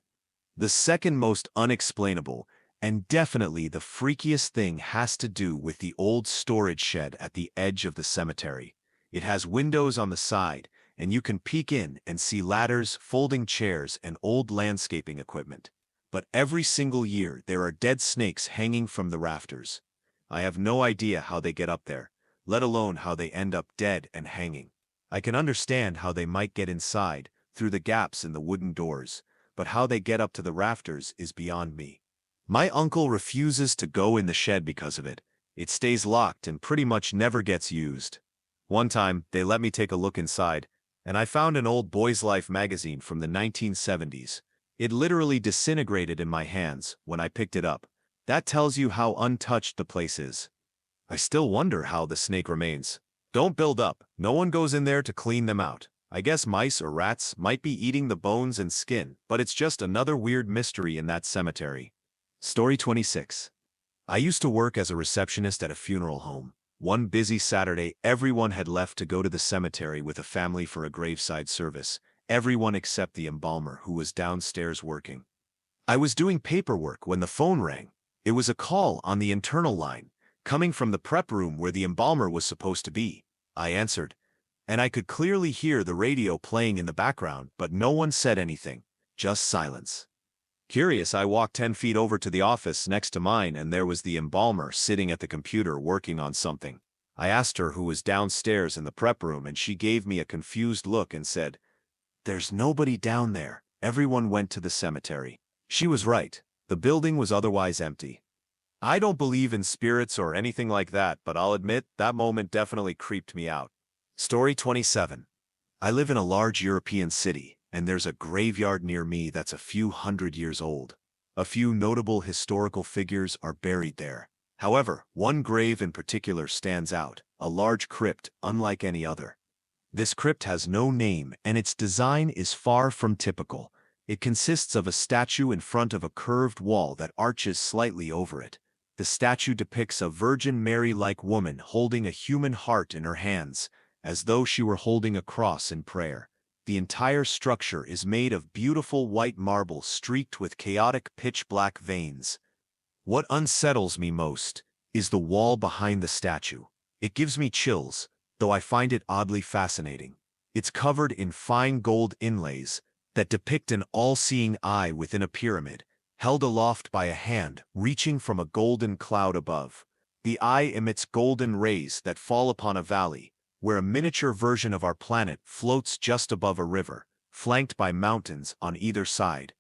The second most unexplainable, and definitely the freakiest thing, has to do with the old storage shed at the edge of the cemetery. It has windows on the side, and you can peek in and see ladders, folding chairs, and old landscaping equipment. But every single year there are dead snakes hanging from the rafters. I have no idea how they get up there, let alone how they end up dead and hanging. I can understand how they might get inside, through the gaps in the wooden doors, but how they get up to the rafters is beyond me. My uncle refuses to go in the shed because of it. It stays locked and pretty much never gets used. One time, they let me take a look inside, and I found an old Boy's Life magazine from the 1970s. It literally disintegrated in my hands when I picked it up. That tells you how untouched the place is. I still wonder how the snake remains. Don't build up. No one goes in there to clean them out. I guess mice or rats might be eating the bones and skin, but it's just another weird mystery in that cemetery. Story 26. I used to work as a receptionist at a funeral home. One busy Saturday, everyone had left to go to the cemetery with a family for a graveside service. Everyone except the embalmer, who was downstairs working. I was doing paperwork when the phone rang. It was a call on the internal line, coming from the prep room where the embalmer was supposed to be. I answered, and I could clearly hear the radio playing in the background, but no one said anything, just silence. Curious, I walked 10 feet over to the office next to mine, and there was the embalmer sitting at the computer working on something. I asked her who was downstairs in the prep room, and she gave me a confused look and said, "There's nobody down there. Everyone went to the cemetery." She was right. The building was otherwise empty. I don't believe in spirits or anything like that, but I'll admit that moment definitely creeped me out. Story 27. I live in a large European city, and there's a graveyard near me that's a few hundred years old. A few notable historical figures are buried there. However, one grave in particular stands out, a large crypt unlike any other. This crypt has no name, and its design is far from typical. It consists of a statue in front of a curved wall that arches slightly over it. The statue depicts a Virgin Mary-like woman holding a human heart in her hands, as though she were holding a cross in prayer. The entire structure is made of beautiful white marble streaked with chaotic pitch-black veins. What unsettles me most is the wall behind the statue. It gives me chills, though I find it oddly fascinating. It's covered in fine gold inlays that depict an all-seeing eye within a pyramid, held aloft by a hand reaching from a golden cloud above. The eye emits golden rays that fall upon a valley, where a miniature version of our planet floats just above a river, flanked by mountains on either side.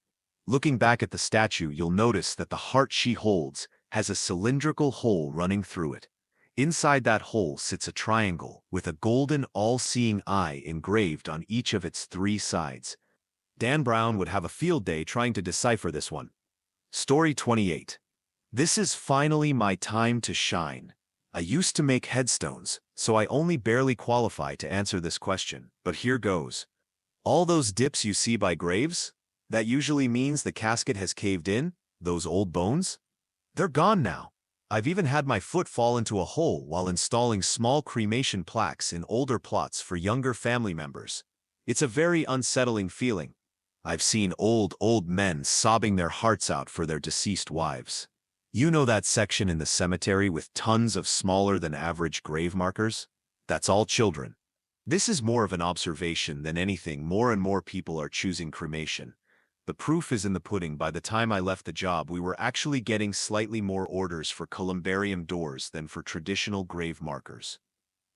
Looking back at the statue, you'll notice that the heart she holds has a cylindrical hole running through it. Inside that hole sits a triangle with a golden all-seeing eye engraved on each of its 3 sides. Dan Brown would have a field day trying to decipher this one. Story 28. This is finally my time to shine. I used to make headstones, so I only barely qualify to answer this question, but here goes. All those dips you see by graves? That usually means the casket has caved in, those old bones? They're gone now. I've even had my foot fall into a hole while installing small cremation plaques in older plots for younger family members. It's a very unsettling feeling. I've seen old men sobbing their hearts out for their deceased wives. You know that section in the cemetery with tons of smaller than average grave markers? That's all children. This is more of an observation than anything. More and more people are choosing cremation. The proof is in the pudding. By the time I left the job, we were actually getting slightly more orders for columbarium doors than for traditional grave markers.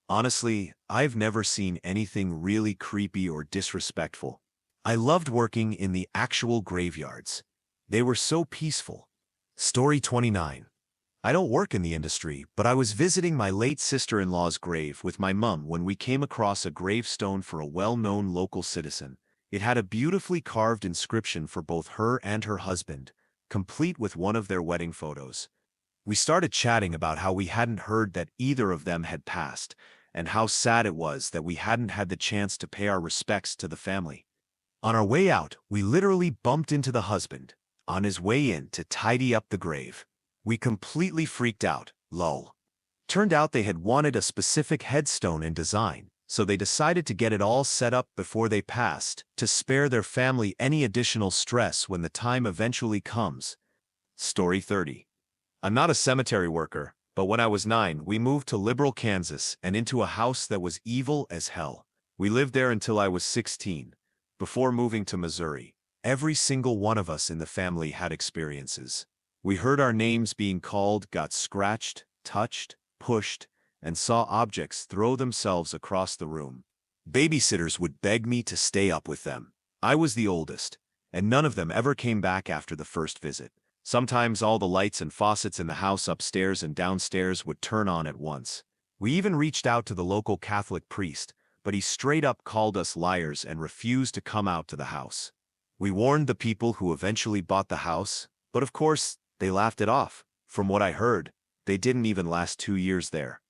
Honestly, I've never seen anything really creepy or disrespectful. I loved working in the actual graveyards. They were so peaceful. Story 29. I don't work in the industry, but I was visiting my late sister-in-law's grave with my mum when we came across a gravestone for a well-known local citizen. It had a beautifully carved inscription for both her and her husband, complete with one of their wedding photos. We started chatting about how we hadn't heard that either of them had passed, and how sad it was that we hadn't had the chance to pay our respects to the family. On our way out, we literally bumped into the husband, on his way in to tidy up the grave. We completely freaked out, lol. Turned out they had wanted a specific headstone and design, so they decided to get it all set up before they passed, to spare their family any additional stress when the time eventually comes. Story 30. I'm not a cemetery worker, but when I was 9, we moved to Liberal, Kansas, and into a house that was evil as hell. We lived there until I was 16. Before moving to Missouri, every single one of us in the family had experiences. We heard our names being called, got scratched, touched, pushed, and saw objects throw themselves across the room. Babysitters would beg me to stay up with them. I was the oldest, and none of them ever came back after the first visit. Sometimes all the lights and faucets in the house upstairs and downstairs would turn on at once. We even reached out to the local Catholic priest, but he straight up called us liars and refused to come out to the house. We warned the people who eventually bought the house, but of course, they laughed it off. From what I heard, they didn't even last 2 years there.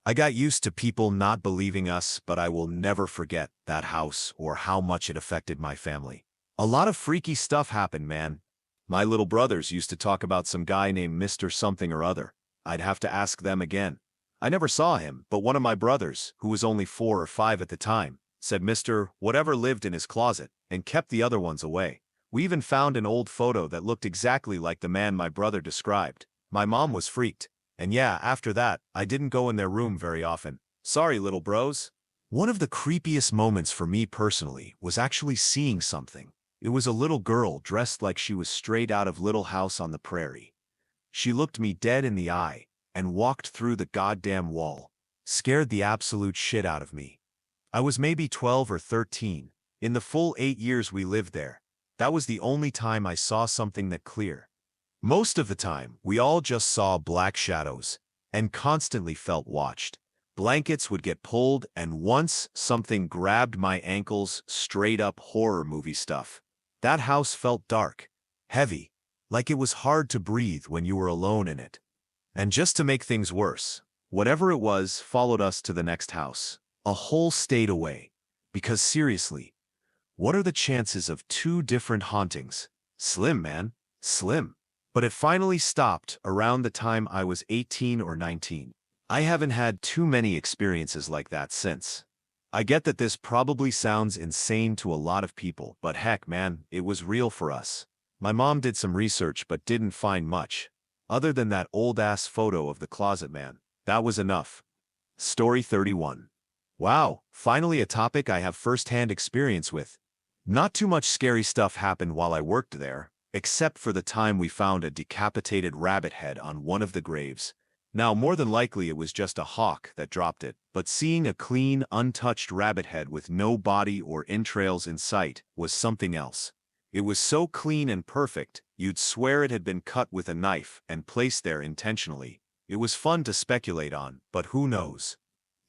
I got used to people not believing us, but I will never forget that house or how much it affected my family. A lot of freaky stuff happened, man. My little brothers used to talk about some guy named Mr. Something or other. I'd have to ask them again. I never saw him, but one of my brothers, who was only 4 or 5 at the time, said Mr. Whatever lived in his closet and kept the other ones away. We even found an old photo that looked exactly like the man my brother described. My mom was freaked. And yeah, after that, I didn't go in their room very often. Sorry, little bros. One of the creepiest moments for me personally was actually seeing something. It was a little girl dressed like she was straight out of Little House on the Prairie. She looked me dead in the eye and walked through the goddamn wall. Scared the absolute shit out of me. I was maybe 12 or 13. In the full 8 years we lived there, that was the only time I saw something that clear. Most of the time, we all just saw black shadows and constantly felt watched. Blankets would get pulled, and once something grabbed my ankles, straight up horror movie stuff. That house felt dark, heavy, like it was hard to breathe when you were alone in it. And just to make things worse, whatever it was followed us to the next house. A whole state away. Because seriously, what are the chances of 2 different hauntings? Slim, man. Slim. But it finally stopped around the time I was 18 or 19. I haven't had too many experiences like that since. I get that this probably sounds insane to a lot of people, but heck man, it was real for us. My mom did some research but didn't find much. Other than that old-ass photo of the closet man. That was enough. Story 31. Wow, finally a topic I have first-hand experience with. Not too much scary stuff happened while I worked there, except for the time we found a decapitated rabbit head on one of the graves. Now, more than likely it was just a hawk that dropped it, but seeing a clean, untouched rabbit head with no body or entrails in sight was something else. It was so clean and perfect, you'd swear it had been cut with a knife and placed there intentionally. It was fun to speculate on, but who knows?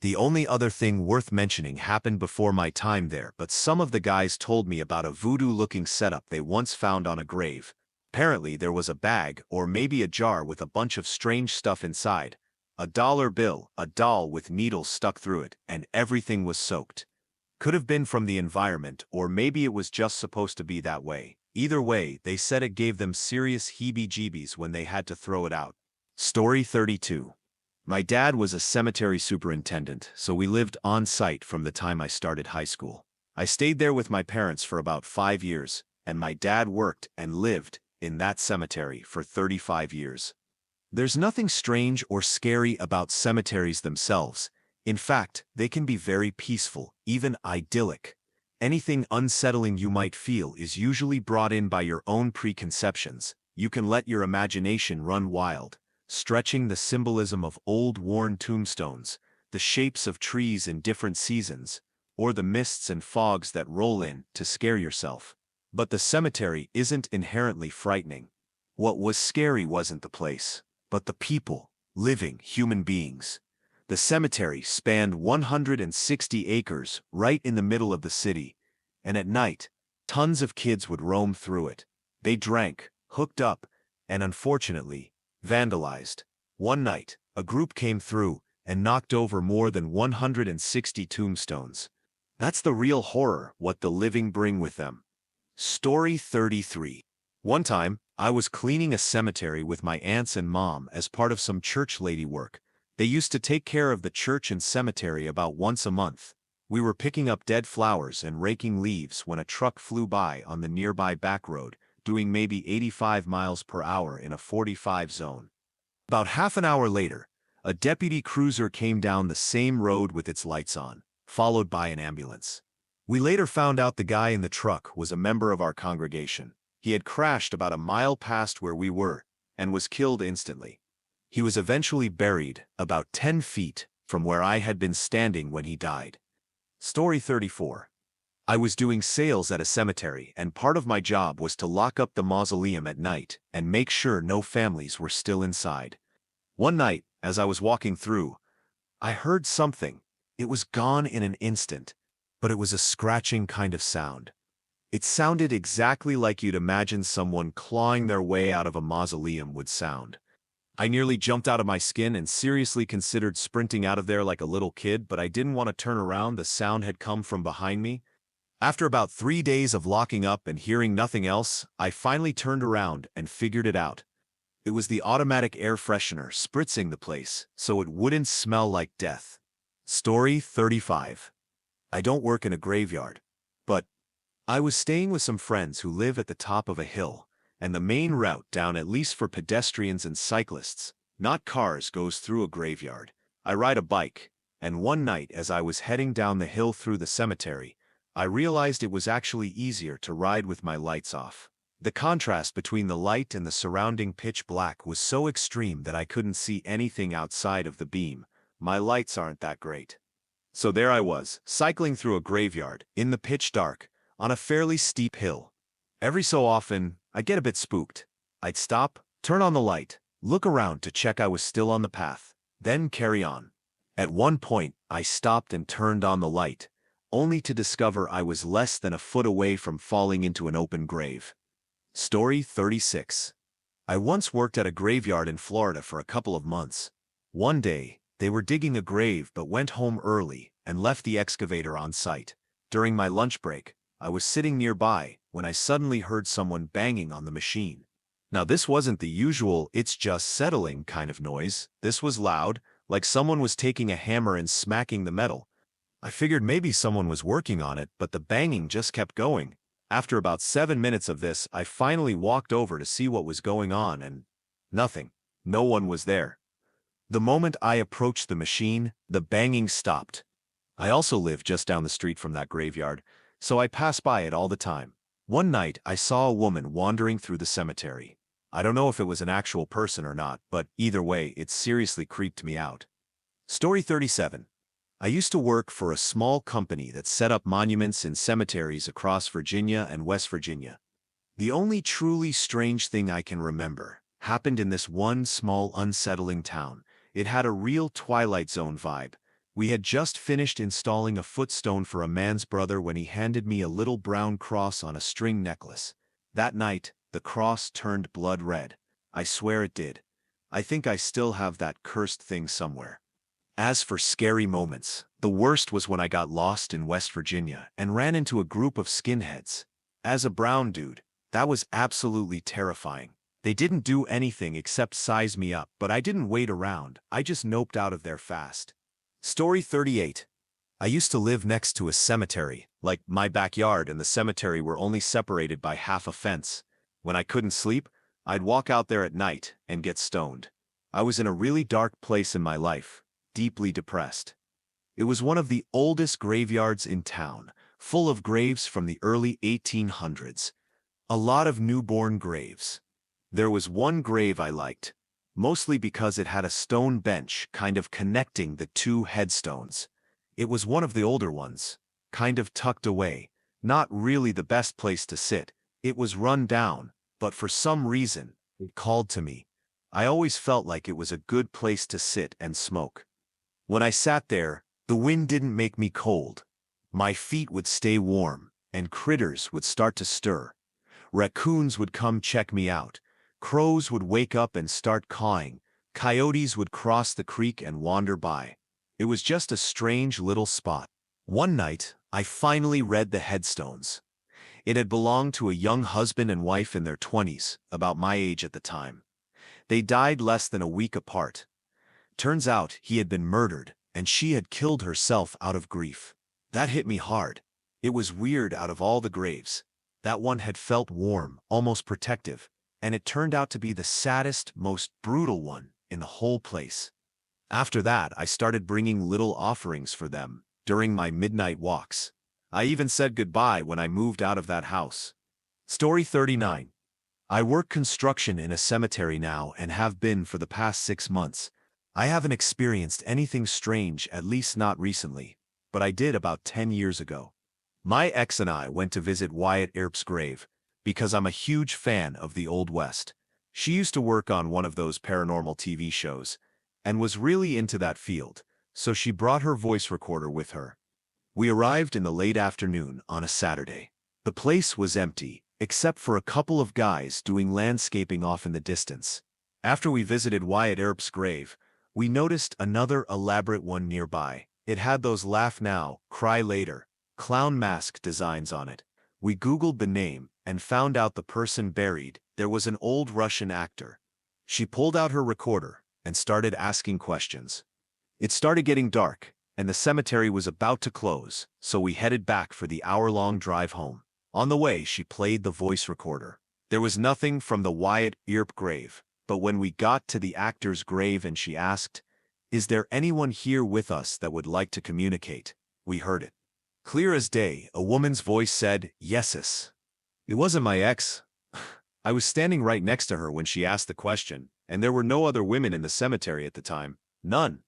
The only other thing worth mentioning happened before my time there, but some of the guys told me about a voodoo-looking setup they once found on a grave. Apparently there was a bag, or maybe a jar with a bunch of strange stuff inside. A dollar bill, a doll with needles stuck through it, and everything was soaked. Could have been from the environment, or maybe it was just supposed to be that way. Either way, they said it gave them serious heebie-jeebies when they had to throw it out. Story 32. My dad was a cemetery superintendent, so we lived on site from the time I started high school. I stayed there with my parents for about 5 years, and my dad worked and lived in that cemetery for 35 years. There's nothing strange or scary about cemeteries themselves. In fact, they can be very peaceful, even idyllic. Anything unsettling you might feel is usually brought in by your own preconceptions. You can let your imagination run wild, stretching the symbolism of old worn tombstones, the shapes of trees in different seasons, or the mists and fogs that roll in to scare yourself. But the cemetery isn't inherently frightening. What was scary wasn't the place, but the people, living human beings. The cemetery spanned 160 acres right in the middle of the city, and at night, tons of kids would roam through it. They drank, hooked up, and unfortunately, vandalized. One night, a group came through and knocked over more than 160 tombstones. That's the real horror what the living bring with them. Story 33. One time, I was cleaning a cemetery with my aunts and mom as part of some church lady work. They used to take care of the church and cemetery about once a month. We were picking up dead flowers and raking leaves when a truck flew by on the nearby back road, doing maybe 85 miles per hour in a 45 zone. About half an hour later, a deputy cruiser came down the same road with its lights on, followed by an ambulance. We later found out the guy in the truck was a member of our congregation. He had crashed about a mile past where we were and was killed instantly. He was eventually buried about 10 feet from where I had been standing when he died. Story 34. I was doing sales at a cemetery, and part of my job was to lock up the mausoleum at night and make sure no families were still inside. One night, as I was walking through, I heard something. It was gone in an instant, but it was a scratching kind of sound. It sounded exactly like you'd imagine someone clawing their way out of a mausoleum would sound. I nearly jumped out of my skin and seriously considered sprinting out of there like a little kid, but I didn't want to turn around. The sound had come from behind me. After about 3 days of locking up and hearing nothing else, I finally turned around and figured it out. It was the automatic air freshener spritzing the place so it wouldn't smell like death. Story 35. I don't work in a graveyard, but I was staying with some friends who live at the top of a hill, and the main route down, at least for pedestrians and cyclists, not cars, goes through a graveyard. I ride a bike, and one night as I was heading down the hill through the cemetery, I realized it was actually easier to ride with my lights off. The contrast between the light and the surrounding pitch black was so extreme that I couldn't see anything outside of the beam. My lights aren't that great. So there I was, cycling through a graveyard, in the pitch dark, on a fairly steep hill. Every so often, I'd get a bit spooked. I'd stop, turn on the light, look around to check I was still on the path, then carry on. At one point, I stopped and turned on the light, only to discover I was less than a foot away from falling into an open grave. Story 36. I once worked at a graveyard in Florida for a couple of months. One day, they were digging a grave but went home early and left the excavator on site. During my lunch break, I was sitting nearby when I suddenly heard someone banging on the machine. Now this wasn't the usual "it's just settling" kind of noise. This was loud, like someone was taking a hammer and smacking the metal. I figured maybe someone was working on it, but the banging just kept going. After about 7 minutes of this, I finally walked over to see what was going on, and nothing. No one was there. The moment I approached the machine, the banging stopped. I also live just down the street from that graveyard, so I pass by it all the time. One night, I saw a woman wandering through the cemetery. I don't know if it was an actual person or not, but either way, it seriously creeped me out. Story 37. I used to work for a small company that set up monuments in cemeteries across Virginia and West Virginia. The only truly strange thing I can remember happened in this one small, unsettling town. It had a real Twilight Zone vibe. We had just finished installing a footstone for a man's brother when he handed me a little brown cross on a string necklace. That night, the cross turned blood red. I swear it did. I think I still have that cursed thing somewhere. As for scary moments, the worst was when I got lost in West Virginia and ran into a group of skinheads. As a brown dude, that was absolutely terrifying. They didn't do anything except size me up, but I didn't wait around. I just noped out of there fast. Story 38. I used to live next to a cemetery. Like, my backyard and the cemetery were only separated by half a fence. When I couldn't sleep, I'd walk out there at night and get stoned. I was in a really dark place in my life, deeply depressed. It was one of the oldest graveyards in town, full of graves from the early 1800s. A lot of newborn graves. There was one grave I liked, mostly because it had a stone bench kind of connecting the two headstones. It was one of the older ones, kind of tucked away, not really the best place to sit. It was run down, but for some reason, it called to me. I always felt like it was a good place to sit and smoke. When I sat there, the wind didn't make me cold. My feet would stay warm, and critters would start to stir. Raccoons would come check me out. Crows would wake up and start cawing. Coyotes would cross the creek and wander by. It was just a strange little spot. One night, I finally read the headstones. It had belonged to a young husband and wife in their 20s, about my age at the time. They died less than a week apart. Turns out he had been murdered, and she had killed herself out of grief. That hit me hard. It was weird, out of all the graves, that one had felt warm, almost protective, and it turned out to be the saddest, most brutal one in the whole place. After that, I started bringing little offerings for them during my midnight walks. I even said goodbye when I moved out of that house. Story 39. I work construction in a cemetery now and have been for the past 6 months. I haven't experienced anything strange, at least not recently, but I did about 10 years ago. My ex and I went to visit Wyatt Earp's grave because I'm a huge fan of the Old West. She used to work on one of those paranormal TV shows and was really into that field, so she brought her voice recorder with her. We arrived in the late afternoon on a Saturday. The place was empty, except for a couple of guys doing landscaping off in the distance. After we visited Wyatt Earp's grave, we noticed another elaborate one nearby. It had those laugh now, cry later clown mask designs on it. We Googled the name and found out the person buried. There was an old Russian actor. She pulled out her recorder and started asking questions. It started getting dark, and the cemetery was about to close, so we headed back for the hour-long drive home. On the way, she played the voice recorder. There was nothing from the Wyatt Earp grave, but when we got to the actor's grave and she asked, "Is there anyone here with us that would like to communicate?" we heard it. Clear as day, a woman's voice said, "Yeses." It wasn't my ex. I was standing right next to her when she asked the question, and there were no other women in the cemetery at the time. None.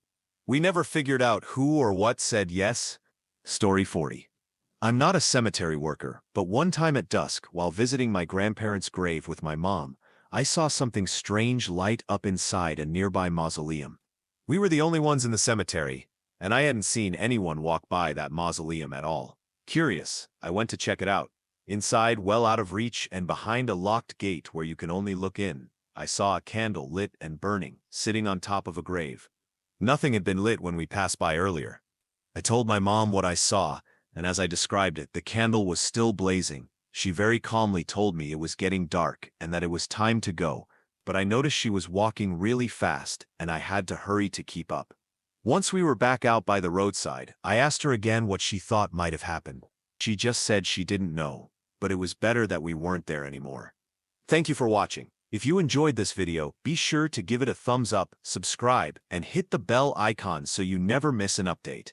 We never figured out who or what said yes. Story 40. I'm not a cemetery worker, but one time at dusk, while visiting my grandparents' grave with my mom, I saw something strange light up inside a nearby mausoleum. We were the only ones in the cemetery, and I hadn't seen anyone walk by that mausoleum at all. Curious, I went to check it out. Inside, well out of reach and behind a locked gate where you can only look in, I saw a candle lit and burning, sitting on top of a grave. Nothing had been lit when we passed by earlier. I told my mom what I saw, and as I described it, the candle was still blazing. She very calmly told me it was getting dark and that it was time to go, but I noticed she was walking really fast, and I had to hurry to keep up. Once we were back out by the roadside, I asked her again what she thought might have happened. She just said she didn't know, but it was better that we weren't there anymore. Thank you for watching. If you enjoyed this video, be sure to give it a thumbs up, subscribe, and hit the bell icon so you never miss an update.